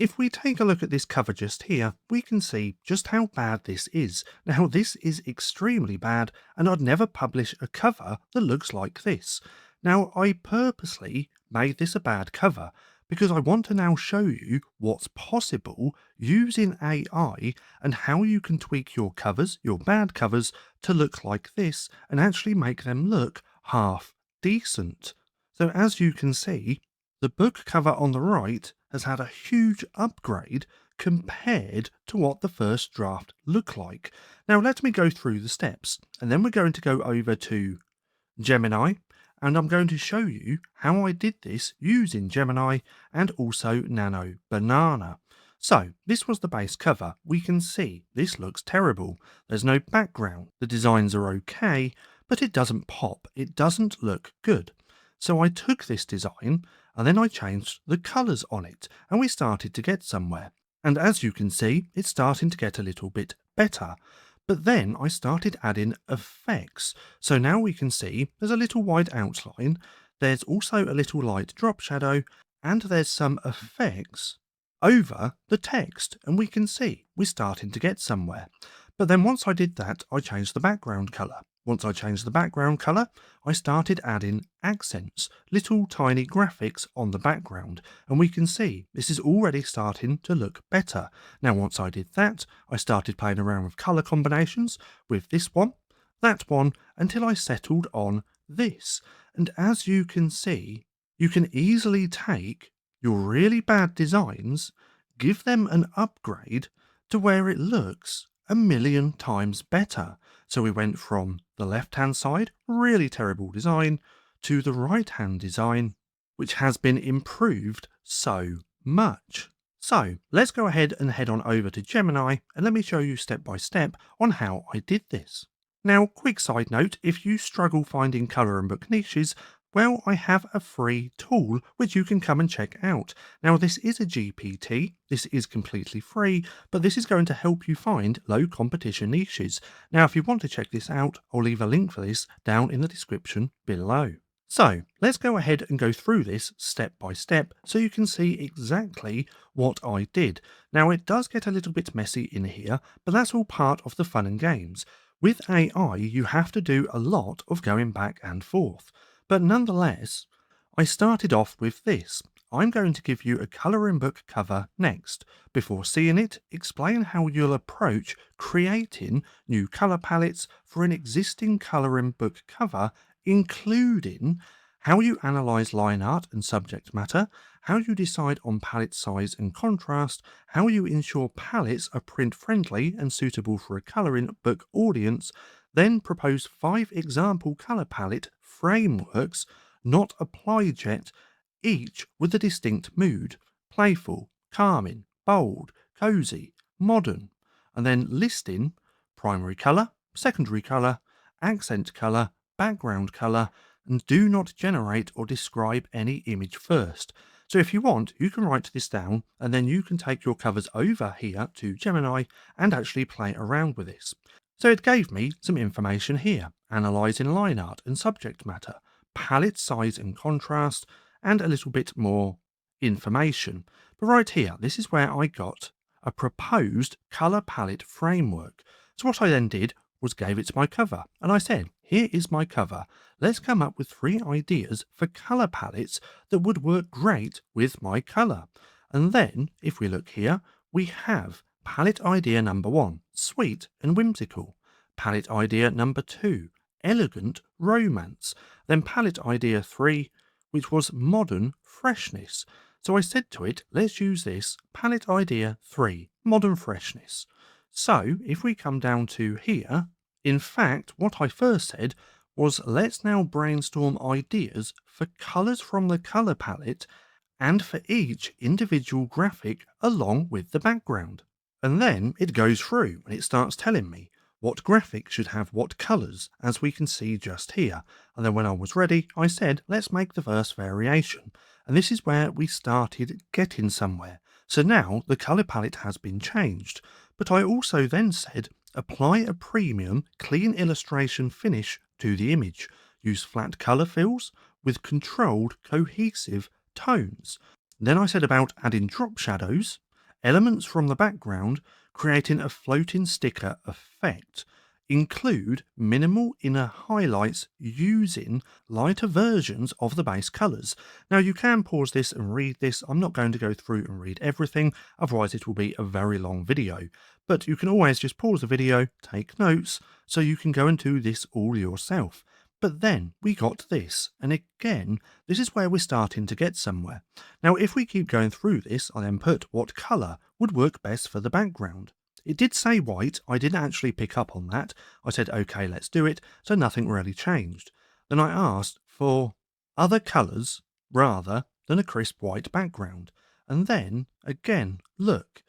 if we take a look at this cover just here, we can see just how bad this is. Now, this is extremely bad, and I'd never publish a cover that looks like this. Now, I purposely made this a bad cover because I want to now show you what's possible using AI and how you can tweak your covers, your bad covers, to look like this and actually make them look half decent. So as you can see, the book cover on the right has had a huge upgrade compared to what the first draft looked like. Now let me go through the steps, and then we're going to go over to Gemini, and I'm going to show you how I did this using Gemini and also Nano Banana. So this was the base cover. We can see this looks terrible. There's no background. The designs are okay, but it doesn't pop. It doesn't look good. So I took this design and then I changed the colours on it, and we started to get somewhere. And as you can see, it's starting to get a little bit better. But then I started adding effects. So now we can see there's a little white outline, there's also a little light drop shadow, and there's some effects over the text, and we can see we're starting to get somewhere. But then once I did that, I changed the background colour. Once I changed the background colour, I started adding accents, little tiny graphics on the background, and we can see this is already starting to look better. Now once I did that, I started playing around with colour combinations with this one, that one, until I settled on this. And as you can see, you can easily take your really bad designs, give them an upgrade to where it looks a million times better. So we went from the left-hand side, really terrible design, to the right-hand design, which has been improved so much. So let's go ahead and head on over to Gemini, and let me show you step by step on how I did this. Now, quick side note, if you struggle finding colour and book niches, well, I have a free tool which you can come and check out. Now, this is a GPT, this is completely free, but this is going to help you find low competition niches. Now, if you want to check this out, I'll leave a link for this down in the description below. So, let's go ahead and go through this step by step so you can see exactly what I did. Now, it does get a little bit messy in here, but that's all part of the fun and games. With AI, you have to do a lot of going back and forth. But nonetheless, I started off with this. I'm going to give you a colouring book cover next. Before seeing it, explain how you'll approach creating new colour palettes for an existing colouring book cover, including how you analyse line art and subject matter, how you decide on palette size and contrast, how you ensure palettes are print friendly and suitable for a colouring book audience, then propose 5 example colour palette frameworks not applied yet, each with a distinct mood: playful, calming, bold, cozy, modern, and then listing primary colour, secondary colour, accent colour, background colour, and do not generate or describe any image first. So if you want, you can write this down and then you can take your covers over here to Gemini and actually play around with this. So it gave me some information here, analysing line art and subject matter, palette size and contrast, and a little bit more information. But right here, this is where I got a proposed colour palette framework. So what I then did was gave it my cover, and I said, here is my cover. Let's come up with 3 ideas for colour palettes that would work great with my colour. And then, if we look here, we have palette idea number 1, sweet and whimsical. Palette idea number 2, elegant romance. Then palette idea 3, which was modern freshness. So I said to it, let's use this palette idea 3, modern freshness. So if we come down to here, in fact, what I first said was let's now brainstorm ideas for colours from the colour palette and for each individual graphic along with the background. And then it goes through and it starts telling me what graphic should have what colours, as we can see just here. And then when I was ready, I said, let's make the first variation. And this is where we started getting somewhere. So now the colour palette has been changed. But I also then said, apply a premium clean illustration finish to the image. Use flat colour fills with controlled cohesive tones. Then I said about adding drop shadows, elements from the background, creating a floating sticker effect. Include minimal inner highlights using lighter versions of the base colours. Now you can pause this and read this. I'm not going to go through and read everything, otherwise it will be a very long video. But you can always just pause the video, take notes, so you can go and do this all yourself. But then we got this, and again, this is where we're starting to get somewhere. Now, if we keep going through this, I then put what colour would work best for the background. It did say white, I didn't actually pick up on that. I said, okay, let's do it, so nothing really changed. Then I asked for other colours rather than a crisp white background. And then, again, look.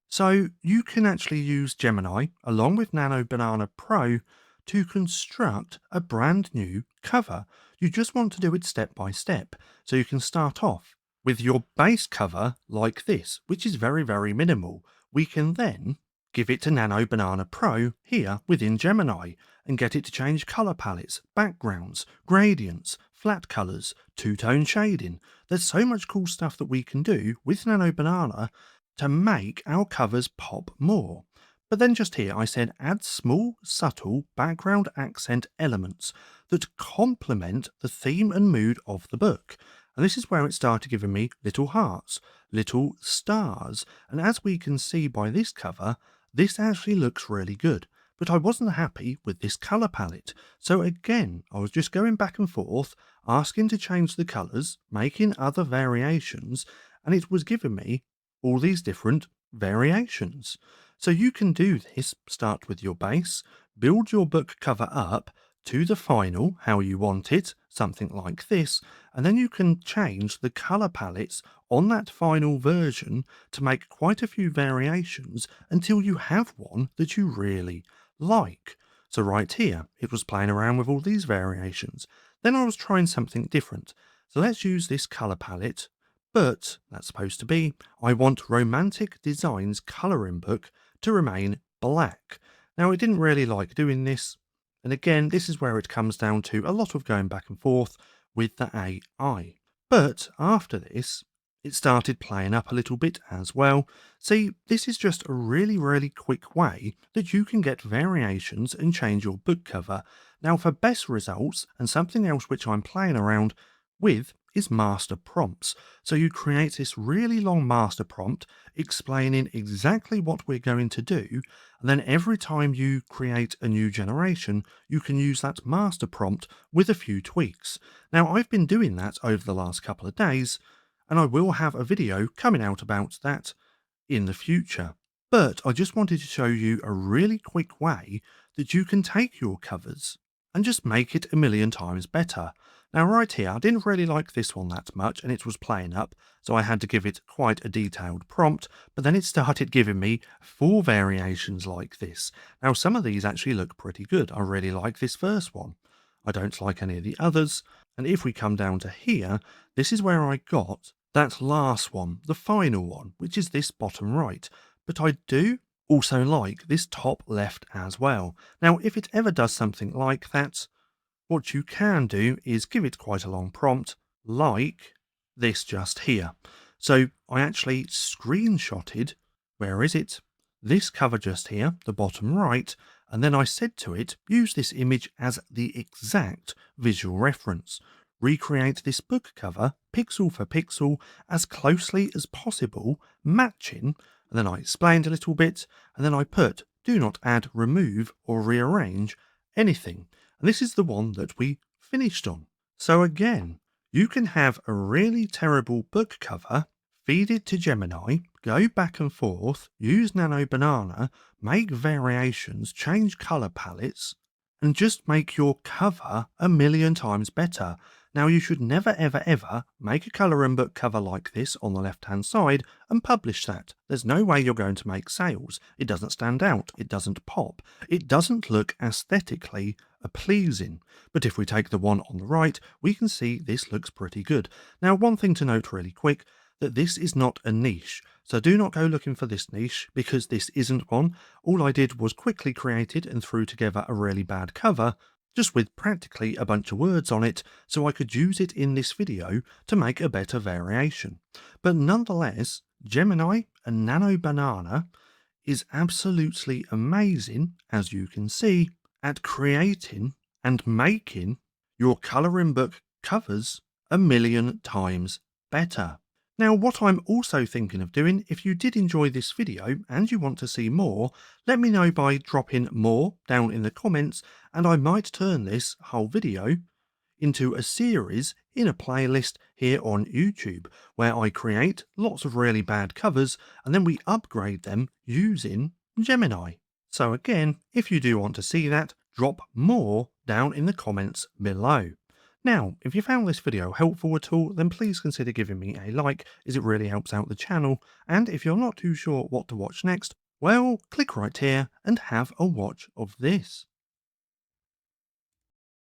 So you can actually use Gemini along with Nano Banana Pro to construct a brand new cover. You just want to do it step by step. So you can start off with your base cover like this, which is very, very minimal. We can then give it to Nano Banana Pro here within Gemini and get it to change color palettes, backgrounds, gradients, flat colors, two-tone shading. There's so much cool stuff that we can do with Nano Banana to make our covers pop more. But then just here I said add small, subtle background accent elements that complement the theme and mood of the book. And this is where it started giving me little hearts, little stars. And as we can see by this cover, this actually looks really good. But I wasn't happy with this colour palette. So again, I was just going back and forth, asking to change the colours, making other variations, and it was giving me all these different variations. So you can do this, start with your base, build your book cover up to the final, how you want it, something like this, and then you can change the colour palettes on that final version to make quite a few variations until you have one that you really like. So right here, it was playing around with all these variations. Then I was trying something different. So let's use this colour palette, but that's supposed to be, I want Romantic Designs colouring book to remain black. Now, I didn't really like doing this, and again, this is where it comes down to a lot of going back and forth with the AI. But after this, it started playing up a little bit as well. See, this is just a really, really quick way that you can get variations and change your book cover. Now, for best results, and something else which I'm playing around with is master prompts. So you create this really long master prompt explaining exactly what we're going to do, and then every time you create a new generation, you can use that master prompt with a few tweaks. Now, I've been doing that over the last couple of days, and I will have a video coming out about that in the future. But I just wanted to show you a really quick way that you can take your covers and just make it a million times better. Now right here, I didn't really like this one that much, and it was playing up, so I had to give it quite a detailed prompt, but then it started giving me 4 variations like this. Now some of these actually look pretty good. I really like this first one. I don't like any of the others, and if we come down to here, this is where I got that last one, the final one, which is this bottom right. But I do also like this top left as well. Now, if it ever does something like that, what you can do is give it quite a long prompt, like this just here. So I actually screenshotted, where is it? This cover just here, the bottom right, and then I said to it, use this image as the exact visual reference. Recreate this book cover, pixel for pixel, as closely as possible, matching, and then I explained a little bit, and then I put, do not add, remove, or rearrange anything. And this is the one that we finished on. So again, you can have a really terrible book cover, feed it to Gemini, go back and forth, use Nano Banana, make variations, change color palettes, and just make your cover a million times better. Now, you should never, ever, ever make a colouring book cover like this on the left-hand side and publish that. There's no way you're going to make sales. It doesn't stand out. It doesn't pop. It doesn't look aesthetically pleasing. But if we take the one on the right, we can see this looks pretty good. Now, one thing to note really quick, that this is not a niche. So do not go looking for this niche, because this isn't one. All I did was quickly create it and threw together a really bad cover, just with practically a bunch of words on it, so I could use it in this video to make a better variation. But nonetheless, Gemini and Nano Banana is absolutely amazing, as you can see, at creating and making your colouring book covers a million times better. Now, what I'm also thinking of doing, if you did enjoy this video and you want to see more, let me know by dropping more down in the comments, and I might turn this whole video into a series in a playlist here on YouTube where I create lots of really bad covers and then we upgrade them using Gemini. So again, if you do want to see that, drop more down in the comments below. Now, if you found this video helpful at all, then please consider giving me a like, as it really helps out the channel. And if you're not too sure what to watch next, well, click right here and have a watch of this.